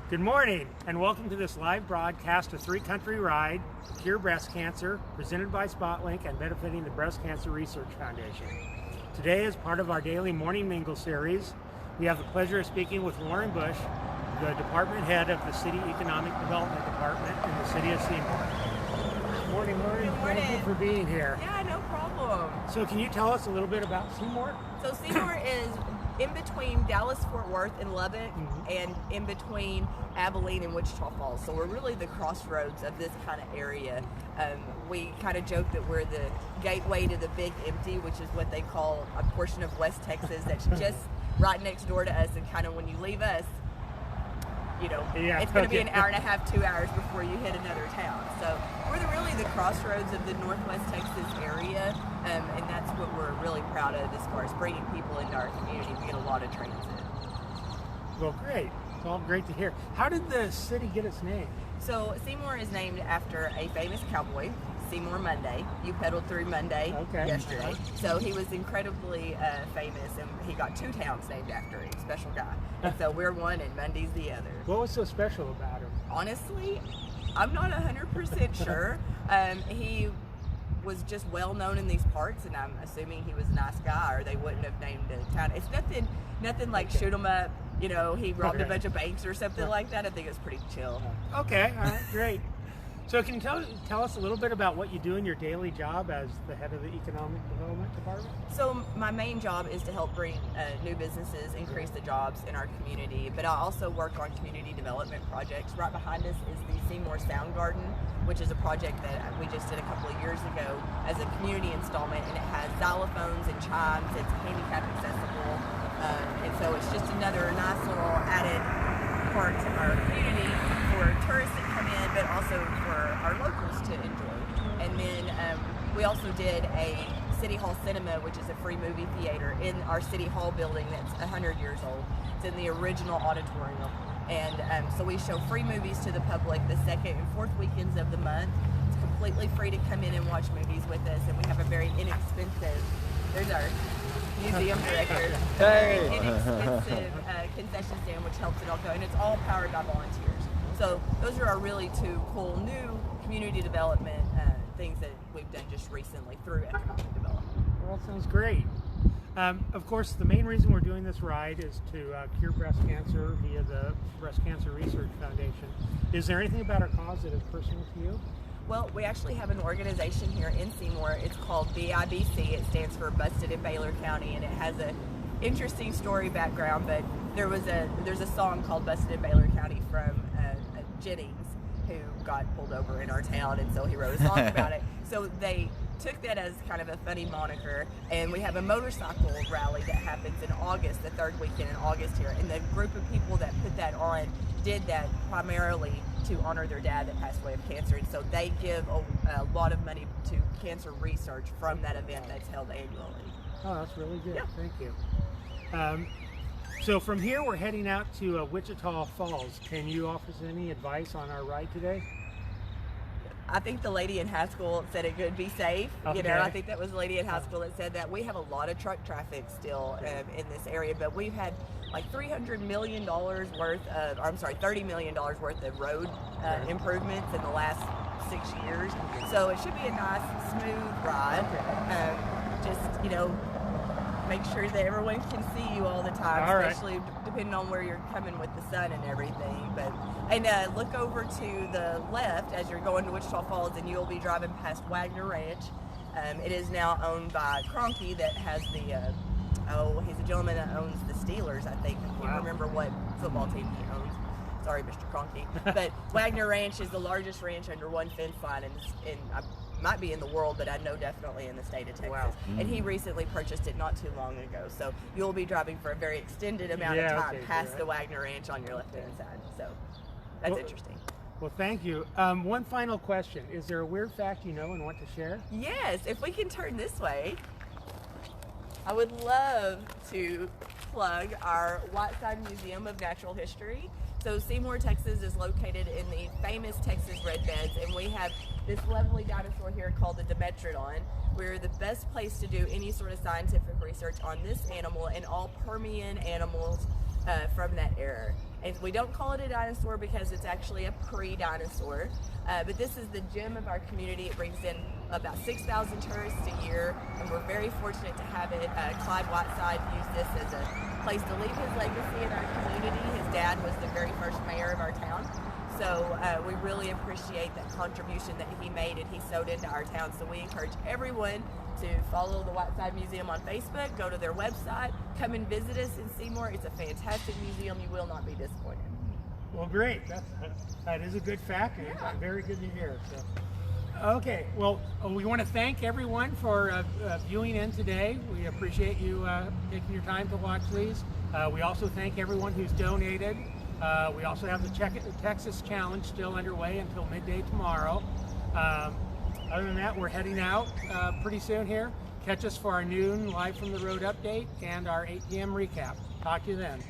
Good morning, and welcome to this live broadcast of Three Country Ride, Cure Breast Cancer, presented by SpotLink and benefiting the Breast Cancer Research Foundation. Today, as part of our daily Morning Mingle series, we have the pleasure of speaking with Lauren Bush, the department head of the City Economic Development Department in the City of Seymour. Good morning, Lauren. Good morning. Thank you for being here. Yeah, no problem. So can you tell us a little bit about Seymour? So Seymour is in between Dallas-Fort Worth and Lubbock, and in between Abilene and Wichita Falls. So we're really the crossroads of this kind of area. We kind of joke that we're the gateway to the Big Empty, which is what they call a portion of West Texas that's just right next door to us. And kind of when you leave us, you know, it's going to be an hour and a half, 2 hours before you hit another town. So we're really the crossroads of the Northwest Texas area, and that's what we're really proud of as far as bringing people into our community. We get a lot of transit. Well, great. It's all great to hear. How did the city get its name? So Seymour is named after a famous cowboy, Seymour Monday. You pedaled through Monday yesterday. So he was incredibly famous, and he got two towns named after him. Special guy. And so we're one and Monday's the other. What was so special about him? Honestly, I'm not 100% sure. He was just well known in these parts, and I'm assuming he was a nice guy, or they wouldn't have named a town. It's nothing like shoot 'em up. You know, he robbed a bunch of banks or something like that. I think it's pretty chill. Okay, all right, great. So can you tell us a little bit about what you do in your daily job as the head of the Economic Development Department? So my main job is to help bring new businesses, increase the jobs in our community, but I also work on community development projects. Right behind us is the Seymour Sound Garden, which is a project that we just did a couple of years ago as a community installment, and it has xylophones and chimes. It's handicap accessible, and so it's just another nice little added part to our community for tourists that come in, but also for our locals to enjoy. And then we also did a City Hall Cinema, which is a free movie theater in our City Hall building that's 100 years old. It's in the original auditorium. And so we show free movies to the public the second and fourth weekends of the month. It's completely free to come in and watch movies with us, and we have a very inexpensive, there's our museum director, a very inexpensive concession stand, which helps it all go, and it's all powered by volunteers. So those are our really two cool new community development things that we've done just recently through economic development. Well, that sounds great. Of course, the main reason we're doing this ride is to cure breast cancer via the Breast Cancer Research Foundation. Is there anything about our cause that is personal to you? Well, we actually have an organization here in Seymour. It's called BIBC. It stands for Busted in Baylor County, and it has a interesting story background. But there's a song called Busted in Baylor County from Jennings, who got pulled over in our town, and so he wrote a song about it. So they took that as kind of a funny moniker, and we have a motorcycle rally that happens in August, the third weekend in August here, and the group of people that put that on did that primarily to honor their dad that passed away of cancer, and so they give a lot of money to cancer research from that event that's held annually. Oh, that's really good. Yeah. Thank you. So from here, we're heading out to Wichita Falls. Can you offer us any advice on our ride today? I think the lady in high school said it could be safe. Okay. You know, I think that was the lady in high school that said that. We have a lot of truck traffic still in this area, but we've had like $300 million worth of, $30 million worth of road improvements in the last 6 years. So it should be a nice, smooth ride. Just, you know, make sure that everyone can see you all the time, especially depending on where you're coming with the sun and everything. And look over to the left as you're going to Wichita Falls, and you'll be driving past Wagner Ranch. It is now owned by Kroenke, that has the he's a gentleman that owns the Steelers, I think. I can't remember what football team he owns. Sorry, Mr. Kroenke. But Wagner Ranch is the largest ranch under one fence line, and might be in the world, but I know definitely in the state of Texas. Wow. And he recently purchased it not too long ago. So you'll be driving for a very extended amount of time past the Wagner Ranch on your left-hand side. So that's interesting. Well, thank you. One final question. Is there a weird fact you know and want to share? Yes, if we can turn this way. I would love to plug our Whiteside Museum of Natural History. So Seymour, Texas is located in the famous Texas red beds, and we have this lovely dinosaur here called the Dimetrodon. We're the best place to do any sort of scientific research on this animal and all Permian animals from that era. And we don't call it a dinosaur because it's actually a pre-dinosaur. But this is the gem of our community. It brings in about 6,000 tourists a year, and we're very fortunate to have it. Clyde Whiteside used this as a place to leave his legacy in our community. His dad was the very first mayor of our town. So we really appreciate that contribution that he made and he sewed into our town. So we encourage everyone to follow the Whiteside Museum on Facebook, go to their website, come and visit us in Seymour. It's a fantastic museum. You will not be disappointed. Well, great. That is a good fact, and very good to hear. So, okay, well, we want to thank everyone for viewing in today. We appreciate you taking your time to watch these. We also thank everyone who's donated. We also have the Texas Challenge still underway until midday tomorrow. Other than that, we're heading out pretty soon here. Catch us for our noon Live from the Road update and our 8 p.m. recap. Talk to you then.